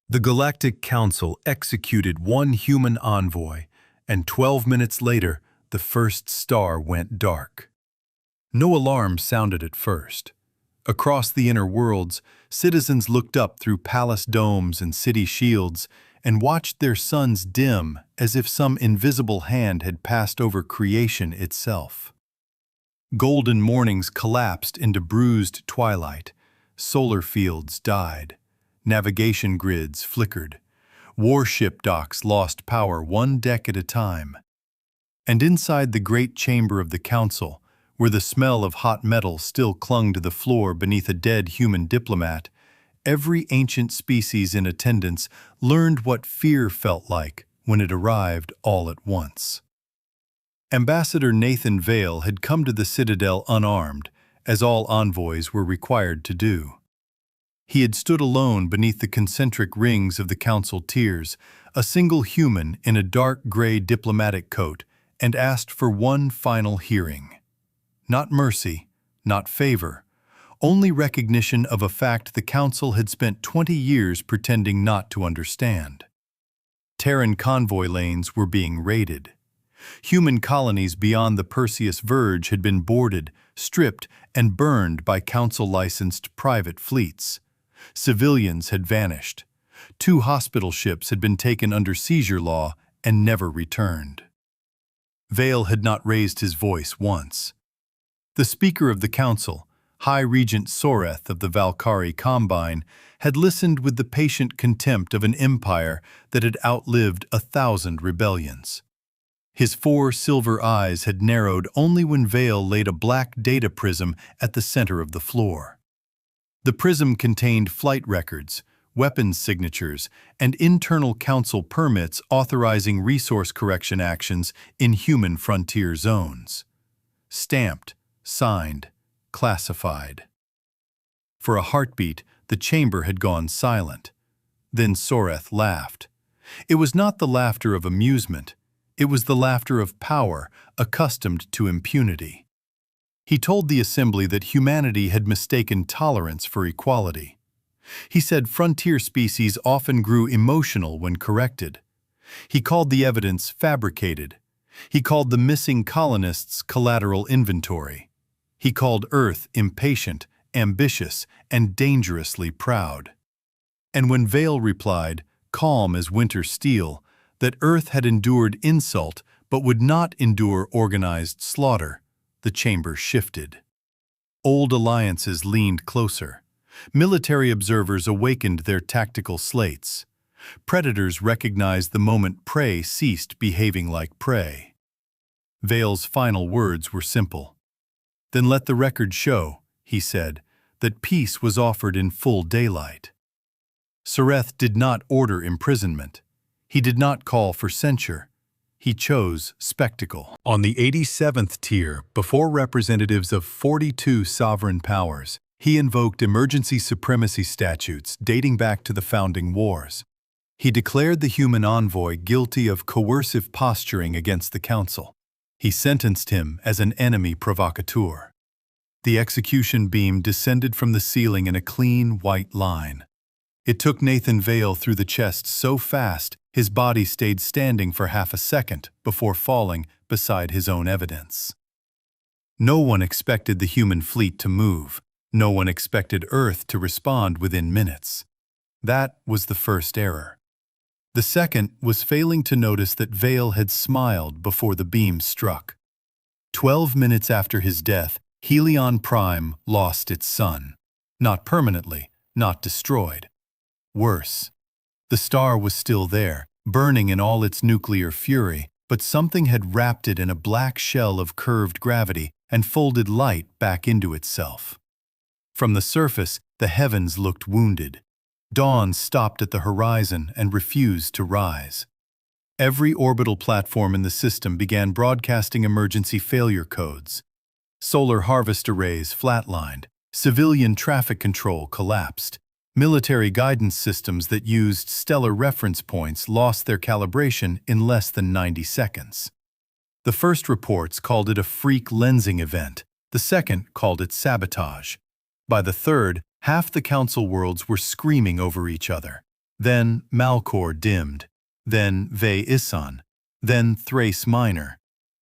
The Galactic Council executed one human envoy, and 12 minutes later, the first star went dark. No alarm sounded at first. Across the inner worlds, citizens looked up through palace domes and city shields and watched their suns dim as if some invisible hand had passed over creation itself. Golden mornings collapsed into bruised twilight. Solar fields died. Navigation grids flickered. Warship docks lost power one deck at a time. And inside the great chamber of the council, where the smell of hot metal still clung to the floor beneath a dead human diplomat, every ancient species in attendance learned what fear felt like when it arrived all at once. Ambassador Nathan Vale had come to the Citadel unarmed, as all envoys were required to do. He had stood alone beneath the concentric rings of the council tiers, a single human in a dark gray diplomatic coat, and asked for one final hearing. Not mercy, not favor, only recognition of a fact the council had spent 20 years pretending not to understand. Terran convoy lanes were being raided. Human colonies beyond the Perseus Verge had been boarded, stripped, and burned by council-licensed private fleets. Civilians had vanished. 2 hospital ships had been taken under seizure law and never returned. Vale had not raised his voice once. The Speaker of the Council, High Regent Soreth of the Valkyrie Combine, had listened with the patient contempt of an empire that had outlived 1,000 rebellions. His 4 silver eyes had narrowed only when Vale laid a black data prism at the center of the floor. The prism contained flight records, weapons signatures, and internal council permits authorizing resource correction actions in human frontier zones. Stamped, signed, classified. For a heartbeat, the chamber had gone silent. Then Soreth laughed. It was not the laughter of amusement. It was the laughter of power, accustomed to impunity. He told the assembly that humanity had mistaken tolerance for equality. He said frontier species often grew emotional when corrected. He called the evidence fabricated. He called the missing colonists collateral inventory. He called Earth impatient, ambitious, and dangerously proud. And when Vale replied, calm as winter steel, that Earth had endured insult but would not endure organized slaughter, the chamber shifted. Old alliances leaned closer. Military observers awakened their tactical slates. Predators recognized the moment prey ceased behaving like prey. Vale's final words were simple. Then let the record show, he said, that peace was offered in full daylight. Soreth did not order imprisonment. He did not call for censure. He chose spectacle. On the 87th tier, before representatives of 42 sovereign powers, he invoked emergency supremacy statutes dating back to the founding wars. He declared the human envoy guilty of coercive posturing against the council. He sentenced him as an enemy provocateur. The execution beam descended from the ceiling in a clean, white line. It took Nathan Vale through the chest so fast, his body stayed standing for half a second before falling beside his own evidence. No one expected the human fleet to move. No one expected Earth to respond within minutes. That was the first error. The second was failing to notice that Vale had smiled before the beam struck. 12 minutes after his death, Helion Prime lost its sun. Not permanently, not destroyed. Worse. The star was still there, burning in all its nuclear fury, but something had wrapped it in a black shell of curved gravity and folded light back into itself. From the surface, the heavens looked wounded. Dawn stopped at the horizon and refused to rise. Every orbital platform in the system began broadcasting emergency failure codes. Solar harvest arrays flatlined. Civilian traffic control collapsed. Military guidance systems that used stellar reference points lost their calibration in less than 90 seconds. The first reports called it a freak lensing event. The second called it sabotage. By the third, half the council worlds were screaming over each other. Then Malcor dimmed, then Ve Isan, then Thrace Minor.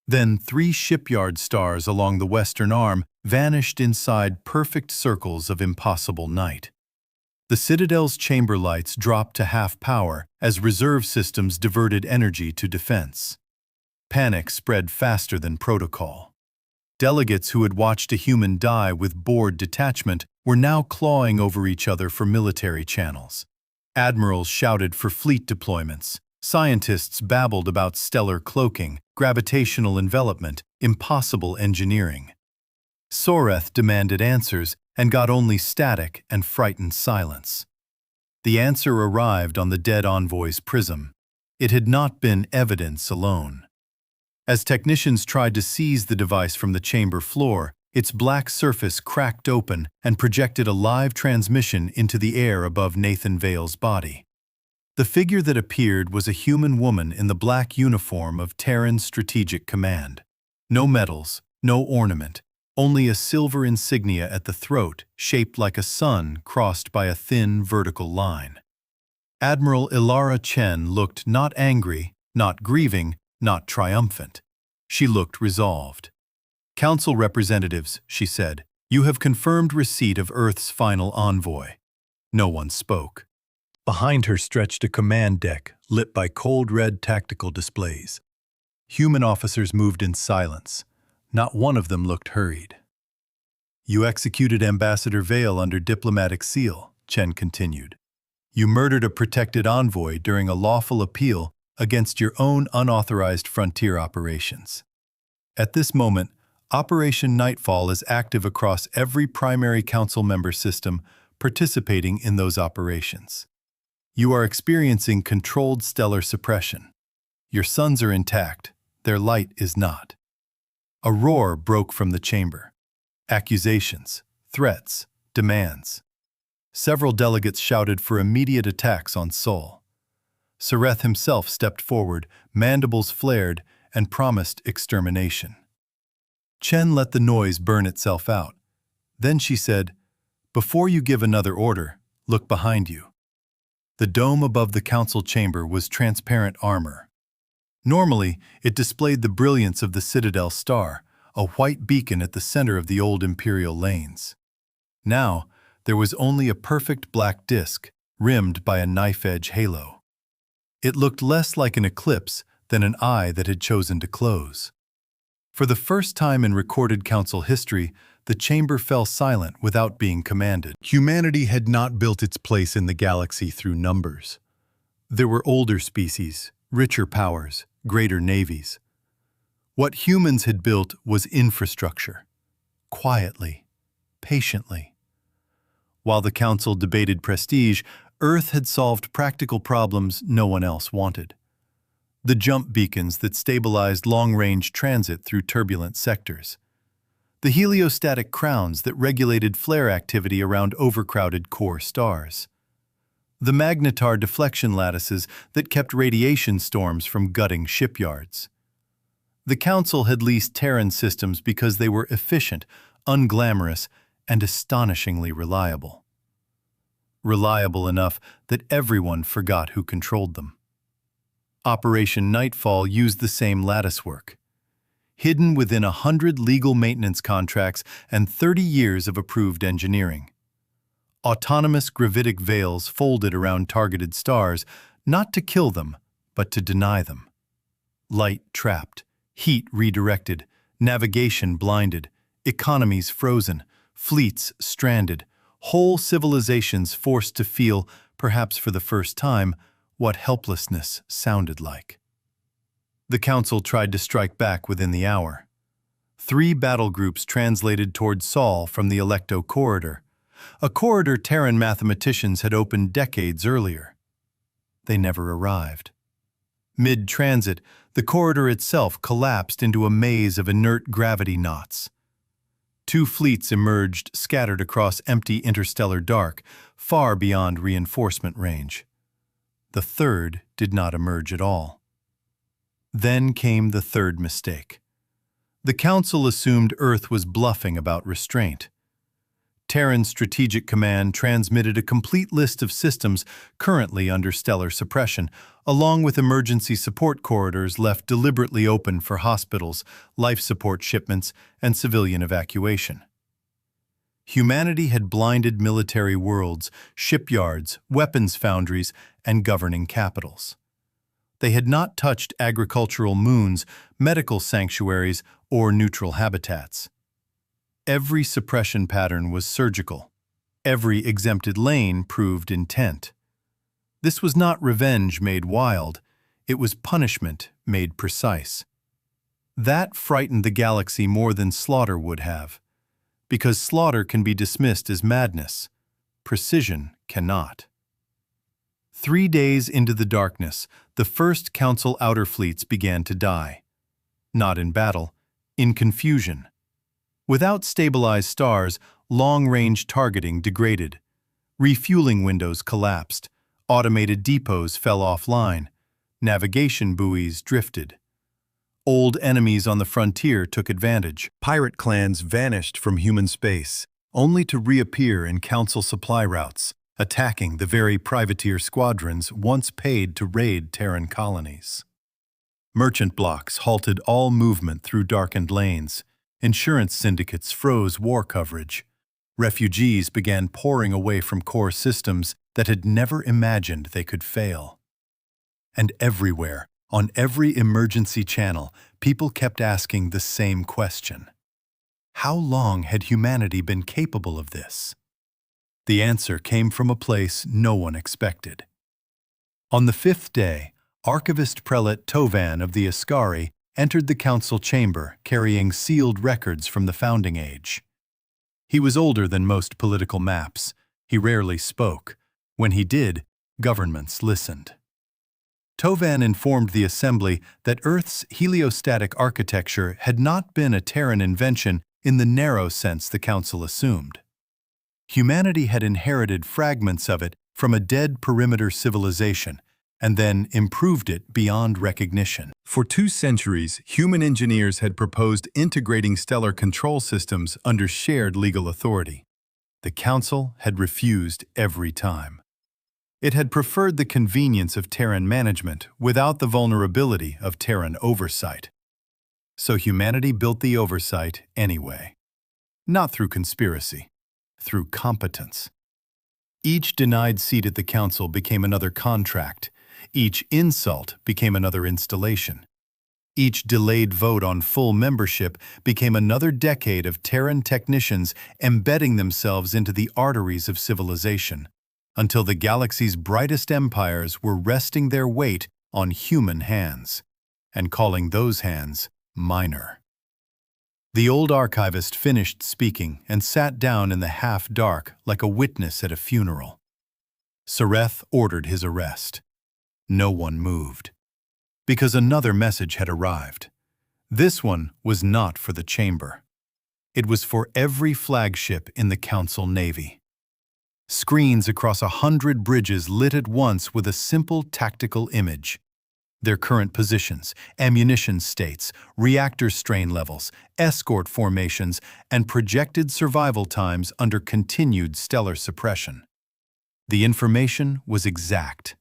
Then 3 shipyard stars along the western arm vanished inside perfect circles of impossible night. The Citadel's chamber lights dropped to half power as reserve systems diverted energy to defense. Panic spread faster than protocol. Delegates who had watched a human die with bored detachment were now clawing over each other for military channels. Admirals shouted for fleet deployments. Scientists babbled about stellar cloaking, gravitational envelopment, impossible engineering. Soreth demanded answers and got only static and frightened silence. The answer arrived on the dead envoy's prism. It had not been evidence alone. As technicians tried to seize the device from the chamber floor, its black surface cracked open and projected a live transmission into the air above Nathan Vale's body. The figure that appeared was a human woman in the black uniform of Terran's Strategic Command. No medals, no ornament, only a silver insignia at the throat shaped like a sun crossed by a thin vertical line. Admiral Ilara Chen looked not angry, not grieving, not triumphant. She looked resolved. "Council representatives," she said, "you have confirmed receipt of Earth's final envoy." No one spoke. Behind her stretched a command deck lit by cold red tactical displays. Human officers moved in silence. Not one of them looked hurried. "You executed Ambassador Vale under diplomatic seal," Chen continued. "You murdered a protected envoy during a lawful appeal against your own unauthorized frontier operations. At this moment, Operation Nightfall is active across every primary council member system participating in those operations. You are experiencing controlled stellar suppression. Your suns are intact, their light is not." A roar broke from the chamber. Accusations, threats, demands. Several delegates shouted for immediate attacks on Sol. Soreth himself stepped forward, mandibles flared, and promised extermination. Chen let the noise burn itself out. Then she said, "Before you give another order, look behind you." The dome above the council chamber was transparent armor. Normally, it displayed the brilliance of the Citadel star, a white beacon at the center of the old Imperial lanes. Now, there was only a perfect black disk, rimmed by a knife-edge halo. It looked less like an eclipse than an eye that had chosen to close. For the first time in recorded council history, the chamber fell silent without being commanded. Humanity had not built its place in the galaxy through numbers. There were older species, richer powers, greater navies. What humans had built was infrastructure, quietly, patiently. While the council debated prestige, Earth had solved practical problems no one else wanted. The jump beacons that stabilized long-range transit through turbulent sectors. The heliostatic crowns that regulated flare activity around overcrowded core stars. The magnetar deflection lattices that kept radiation storms from gutting shipyards. The Council had leased Terran systems because they were efficient, unglamorous, and astonishingly reliable. Reliable enough that everyone forgot who controlled them. Operation Nightfall used the same latticework. Hidden within 100 legal maintenance contracts and 30 years of approved engineering. Autonomous gravitic veils folded around targeted stars, not to kill them, but to deny them. Light trapped, heat redirected, navigation blinded, economies frozen, fleets stranded, whole civilizations forced to feel, perhaps for the first time, what helplessness sounded like. The Council tried to strike back within the hour. 3 battle groups translated toward Sol from the Electo Corridor, a corridor Terran mathematicians had opened decades earlier. They never arrived. Mid-transit, the corridor itself collapsed into a maze of inert gravity knots. 2 fleets emerged scattered across empty interstellar dark, far beyond reinforcement range. The third did not emerge at all. Then came the third mistake. The Council assumed Earth was bluffing about restraint. Terran Strategic Command transmitted a complete list of systems currently under stellar suppression, along with emergency support corridors left deliberately open for hospitals, life support shipments, and civilian evacuation. Humanity had blinded military worlds, shipyards, weapons foundries, and governing capitals. They had not touched agricultural moons, medical sanctuaries, or neutral habitats. Every suppression pattern was surgical. Every exempted lane proved intent. This was not revenge made wild, it was punishment made precise. That frightened the galaxy more than slaughter would have, because slaughter can be dismissed as madness. Precision cannot. 3 days into the darkness, the first Council outer fleets began to die. Not in battle, in confusion. Without stabilized stars, long-range targeting degraded. Refueling windows collapsed. Automated depots fell offline. Navigation buoys drifted. Old enemies on the frontier took advantage. Pirate clans vanished from human space, only to reappear in Council supply routes, attacking the very privateer squadrons once paid to raid Terran colonies. Merchant blocks halted all movement through darkened lanes. Insurance syndicates froze war coverage. Refugees began pouring away from core systems that had never imagined they could fail. And everywhere, on every emergency channel, people kept asking the same question. How long had humanity been capable of this? The answer came from a place no one expected. On the 5th day, Archivist Prelate Tovan of the Ascari entered the Council chamber carrying sealed records from the Founding Age. He was older than most political maps. He rarely spoke. When he did, governments listened. Tovan informed the Assembly that Earth's heliostatic architecture had not been a Terran invention in the narrow sense the Council assumed. Humanity had inherited fragments of it from a dead perimeter civilization, and then improved it beyond recognition. For 2 centuries, human engineers had proposed integrating stellar control systems under shared legal authority. The Council had refused every time. It had preferred the convenience of Terran management without the vulnerability of Terran oversight. So humanity built the oversight anyway. Not through conspiracy, through competence. Each denied seat at the Council became another contract. Each insult became another installation. Each delayed vote on full membership became another decade of Terran technicians embedding themselves into the arteries of civilization, until the galaxy's brightest empires were resting their weight on human hands, and calling those hands minor. The old archivist finished speaking and sat down in the half-dark like a witness at a funeral. Sareth ordered his arrest. No one moved, because another message had arrived. This one was not for the chamber. It was for every flagship in the Council Navy. Screens across 100 bridges lit at once with a simple tactical image. Their current positions, ammunition states, reactor strain levels, escort formations, and projected survival times under continued stellar suppression. The information was exact.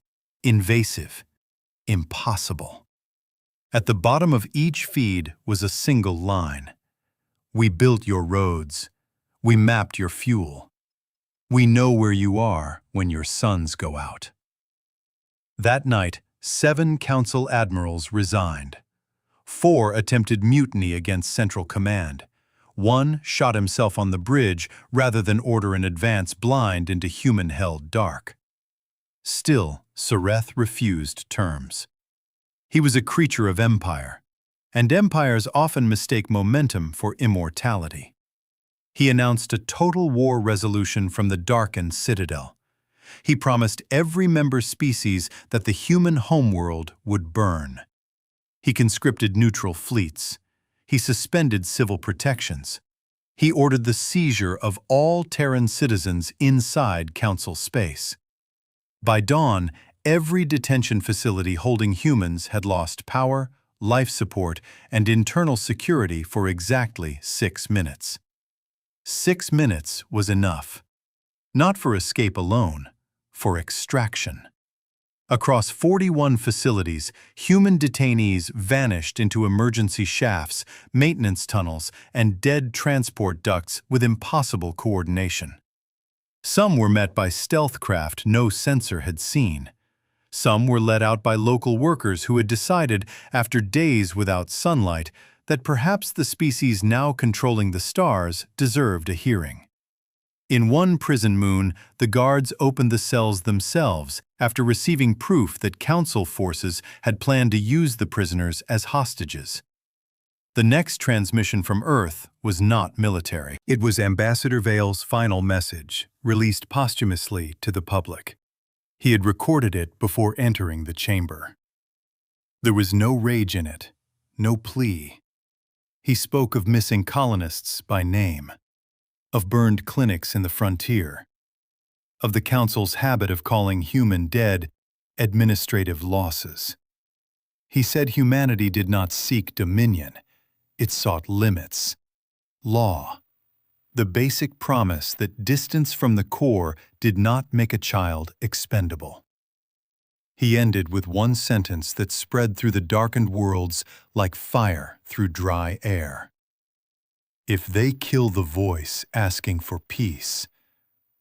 Invasive, impossible. At the bottom of each feed was a single line. We built your roads. We mapped your fuel. We know where you are when your suns go out. That night, 7 Council admirals resigned. 4 attempted mutiny against Central Command. 1 shot himself on the bridge rather than order an advance blind into human-held dark. Still, Sareth refused terms. He was a creature of empire, and empires often mistake momentum for immortality. He announced a total war resolution from the darkened citadel. He promised every member species that the human homeworld would burn. He conscripted neutral fleets. He suspended civil protections. He ordered the seizure of all Terran citizens inside Council space. By dawn, every detention facility holding humans had lost power, life support, and internal security for exactly 6 minutes. 6 minutes was enough. Not for escape alone, for extraction. Across 41 facilities, human detainees vanished into emergency shafts, maintenance tunnels, and dead transport ducts with impossible coordination. Some were met by stealth craft no sensor had seen. Some were let out by local workers who had decided, after days without sunlight, that perhaps the species now controlling the stars deserved a hearing. In one prison moon, the guards opened the cells themselves after receiving proof that Council forces had planned to use the prisoners as hostages. The next transmission from Earth was not military. It was Ambassador Vale's final message, released posthumously to the public. He had recorded it before entering the chamber. There was no rage in it, no plea. He spoke of missing colonists by name, of burned clinics in the frontier, of the Council's habit of calling human dead administrative losses. He said humanity did not seek dominion, it sought limits, law, the basic promise that distance from the core did not make a child expendable. He ended with one sentence that spread through the darkened worlds like fire through dry air. If they kill the voice asking for peace,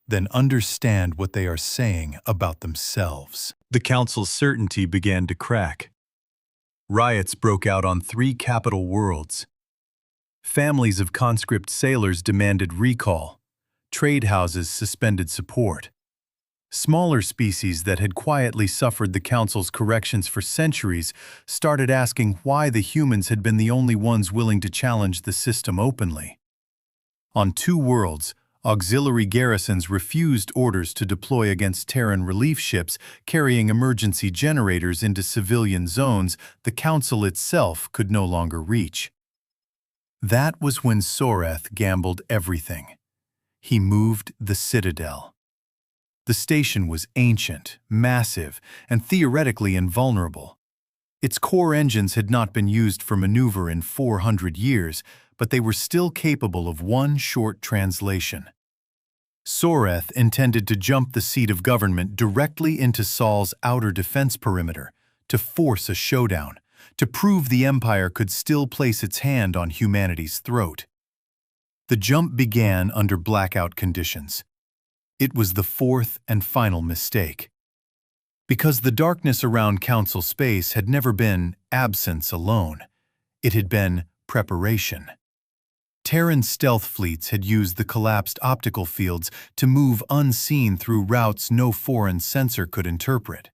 then understand what they are saying about themselves. The Council's certainty began to crack. Riots broke out on 3 capital worlds. Families of conscript sailors demanded recall. Trade houses suspended support. Smaller species that had quietly suffered the Council's corrections for centuries started asking why the humans had been the only ones willing to challenge the system openly. On 2 worlds, auxiliary garrisons refused orders to deploy against Terran relief ships carrying emergency generators into civilian zones the Council itself could no longer reach. That was when Soreth gambled everything. He moved the Citadel. The station was ancient, massive, and theoretically invulnerable. Its core engines had not been used for maneuver in 400 years, but they were still capable of one short translation. Soreth intended to jump the seat of government directly into Sol's outer defense perimeter, to force a showdown, to prove the Empire could still place its hand on humanity's throat. The jump began under blackout conditions. It was the 4th and final mistake. Because the darkness around Council space had never been absence alone, it had been preparation. Terran stealth fleets had used the collapsed optical fields to move unseen through routes no foreign sensor could interpret.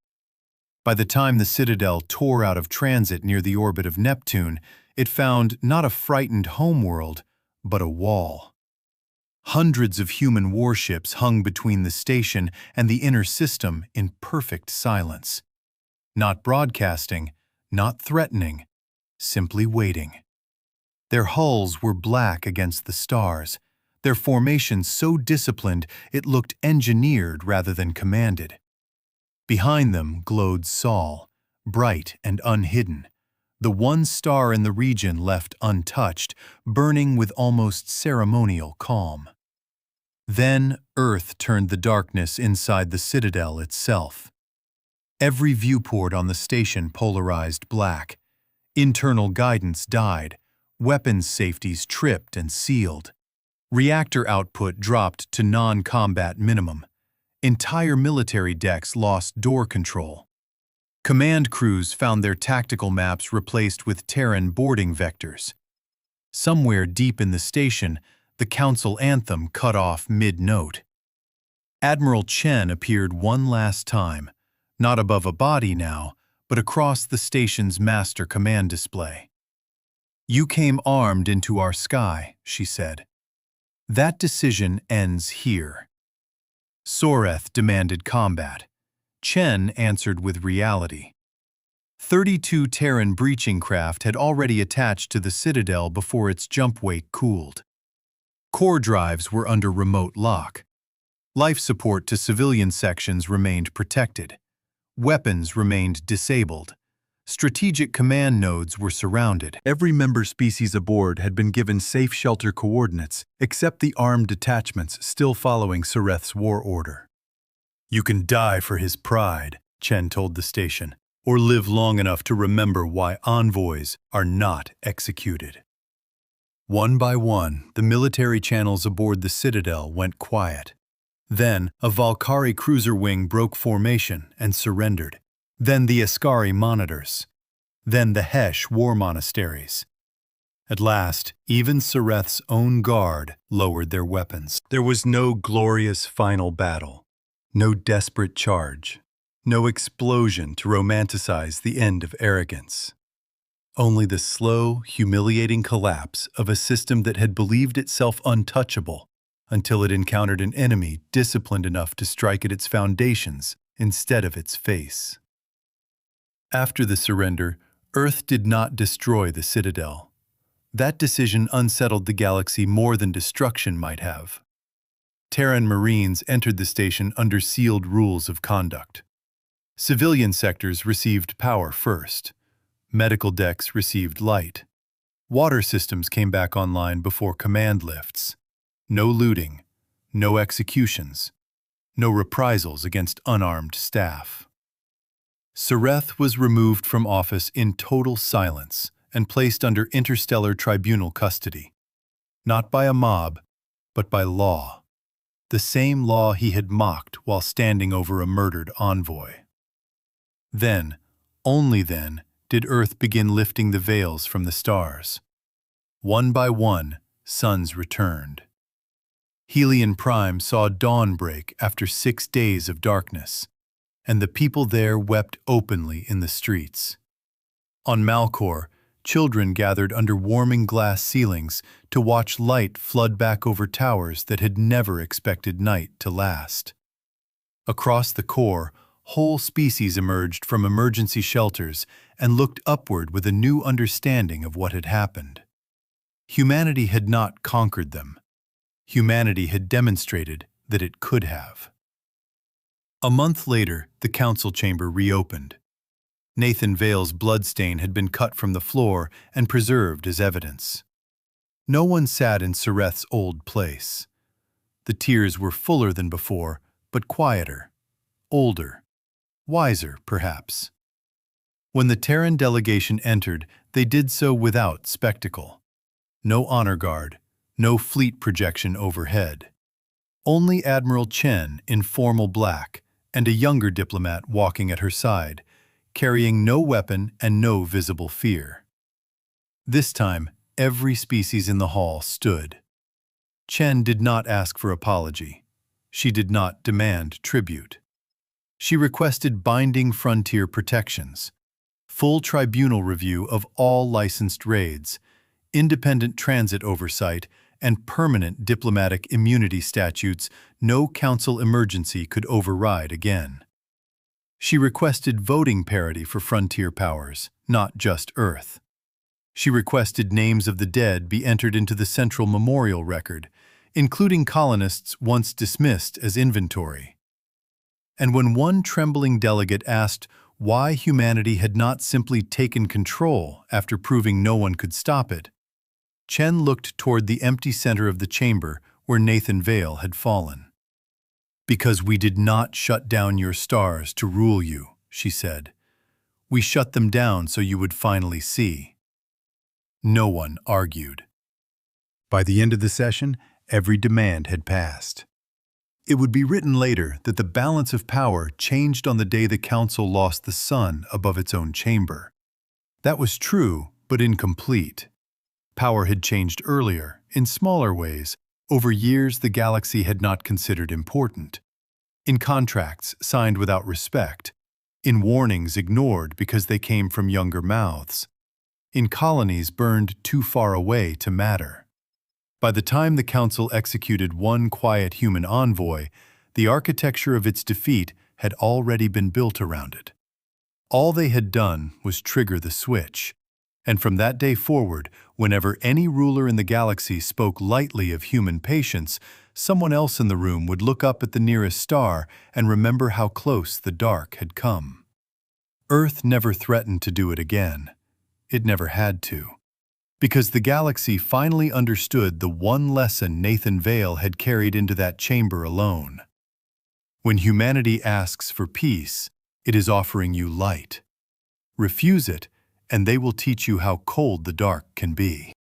By the time the Citadel tore out of transit near the orbit of Neptune, it found not a frightened homeworld, but a wall. Hundreds of human warships hung between the station and the inner system in perfect silence. Not broadcasting, not threatening, simply waiting. Their hulls were black against the stars, their formation so disciplined it looked engineered rather than commanded. Behind them glowed Sol, bright and unhidden, the one star in the region left untouched, burning with almost ceremonial calm. Then Earth turned the darkness inside the Citadel itself. Every viewport on the station polarized black. Internal guidance died. Weapons safeties tripped and sealed. Reactor output dropped to non-combat minimum. Entire military decks lost door control. Command crews found their tactical maps replaced with Terran boarding vectors. Somewhere deep in the station, the Council anthem cut off mid-note. Admiral Chen appeared one last time, not above a body now, but across the station's master command display. "You came armed into our sky," she said. "That decision ends here." Soreth demanded combat. Chen answered with reality. 32 Terran breaching craft had already attached to the Citadel before its jump weight cooled. Core drives were under remote lock. Life support to civilian sections remained protected. Weapons remained disabled. Strategic command nodes were surrounded. Every member species aboard had been given safe shelter coordinates, except the armed detachments still following Sareth's war order. "You can die for his pride," Chen told the station, "or live long enough to remember why envoys are not executed." One by one, the military channels aboard the Citadel went quiet. Then, a Valkyrie cruiser wing broke formation and surrendered. Then the Ascari monitors. Then the Hesh war monasteries. At last, even Sareth's own guard lowered their weapons. There was no glorious final battle, no desperate charge, no explosion to romanticize the end of arrogance. Only the slow, humiliating collapse of a system that had believed itself untouchable until it encountered an enemy disciplined enough to strike at its foundations instead of its face. After the surrender, Earth did not destroy the Citadel. That decision unsettled the galaxy more than destruction might have. Terran Marines entered the station under sealed rules of conduct. Civilian sectors received power first. Medical decks received light. Water systems came back online before command lifts. No looting, no executions, no reprisals against unarmed staff. Sareth was removed from office in total silence and placed under interstellar tribunal custody, not by a mob, but by law, the same law he had mocked while standing over a murdered envoy. Then, only then, did Earth begin lifting the veils from the stars. One by one, suns returned. Helion Prime saw dawn break after 6 days of darkness, and the people there wept openly in the streets. On Malcor, children gathered under warming glass ceilings to watch light flood back over towers that had never expected night to last. Across the core, whole species emerged from emergency shelters and looked upward with a new understanding of what had happened. Humanity had not conquered them. Humanity had demonstrated that it could have. A month later, the council chamber reopened. Nathan Vale's bloodstain had been cut from the floor and preserved as evidence. No one sat in Sareth's old place. The tears were fuller than before, but quieter, older, wiser, perhaps. When the Terran delegation entered, they did so without spectacle. No honor guard, no fleet projection overhead. Only Admiral Chen in formal black, and a younger diplomat walking at her side, carrying no weapon and no visible fear. This time, every species in the hall stood. Chen did not ask for apology. She did not demand tribute. She requested binding frontier protections, full tribunal review of all licensed raids, independent transit oversight, and permanent diplomatic immunity statutes no council emergency could override again. She requested voting parity for frontier powers, not just Earth. She requested names of the dead be entered into the central memorial record, including colonists once dismissed as inventory. And when one trembling delegate asked why humanity had not simply taken control after proving no one could stop it, Chen looked toward the empty center of the chamber where Nathan Vale had fallen. "Because we did not shut down your stars to rule you," she said. "We shut them down so you would finally see." No one argued. By the end of the session, every demand had passed. It would be written later that the balance of power changed on the day the council lost the sun above its own chamber. That was true, but incomplete. Power had changed earlier, in smaller ways, over years the galaxy had not considered important. In contracts signed without respect, in warnings ignored because they came from younger mouths, in colonies burned too far away to matter. By the time the Council executed one quiet human envoy, the architecture of its defeat had already been built around it. All they had done was trigger the switch. And from that day forward, whenever any ruler in the galaxy spoke lightly of human patience, someone else in the room would look up at the nearest star and remember how close the dark had come. Earth never threatened to do it again. It never had to. Because the galaxy finally understood the one lesson Nathan Vale had carried into that chamber alone. When humanity asks for peace, it is offering you light. Refuse it, and they will teach you how cold the dark can be.